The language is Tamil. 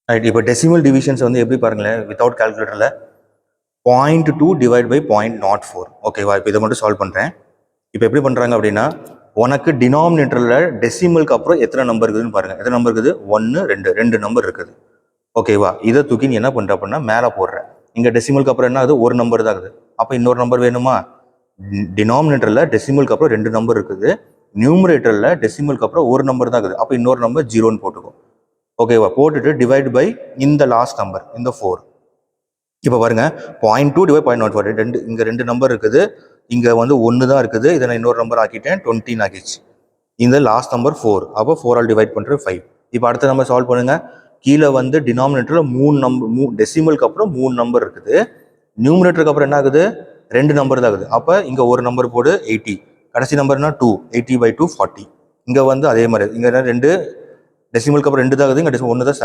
ரைட். இப்போ டெசிமல் டிவிஷன்ஸ் வந்து எப்படி பாருங்களேன், வித்தவுட் கால்குலேட்டரில் 0.2 டிவைட் பை 0.04. ஓகேவா? இப்போ இதை மட்டும் சால்வ் பண்ணுறேன். இப்போ எப்படி பண்ணுறாங்க அப்படின்னா, உனக்கு டினாமினேட்டரில் டெசிமலுக்கு அப்புறம் எத்தனை நம்பர் இருக்குதுன்னு பாருங்கள். எத்தனை நம்பர் இருக்குது? 1 2 2 நம்பர் இருக்குது. ஓகேவா? இதை தூக்கி நீ என்ன பண்ணுற அப்படின்னா மேலே போடுறேன். இங்கே டெசிமலுக்கு அப்புறம் என்ன ஆகுது? ஒரு நம்பர் தான் இருக்குது. அப்போ இன்னொரு நம்பர் வேணுமா? டினாமினேட்டரில் டெசிமலுக்கு அப்புறம் 2 நம்பர் இருக்குது. நியூமரேட்டரில் டெசிமலுக்கு அப்புறம் ஒரு நம்பர் தான் இருக்குது. அப்போ இன்னொரு நம்பர் 0ன்னு போட்டுக்கும். ஓகேவா? போட்டுட்டு டிவைட் பை இந்த லாஸ்ட் நம்பர், இந்த 4. இப்போ பாருங்க, 0.2 டிவைட் 0.04. ரெண்டு இங்கே 2 நம்பர் இருக்குது. இங்கே வந்து 1 தான் இருக்குது. இதை நான் இன்னொரு நம்பர் ஆக்கிட்டேன், 20 ஆகிடுச்சு. இந்த லாஸ்ட் நம்பர் 4. அப்போ 4 ஆல் டிவைட் பண்ணுறது 5. இப்போ அடுத்த நம்பர் சால்வ் பண்ணுங்க. கீழே வந்து டினாமினேட்டரில் 3 நம்பர், டெசிமலுக்கு அப்புறம் 3 நம்பர் இருக்குது. நியூமரேட்டருக்கு அப்புறம் என்ன ஆகுது? 2 நம்பர் தான் ஆகுது. அப்போ இங்கே ஒரு நம்பர் போடு, 80. கடைசி நம்பர்னா 2. 80/2 40. இங்கே வந்து அதே மாதிரி இங்கே 2 டெசிமலுக்கு அப்புறம் 2 தான் ஆகுது. இங்கே 1 தான்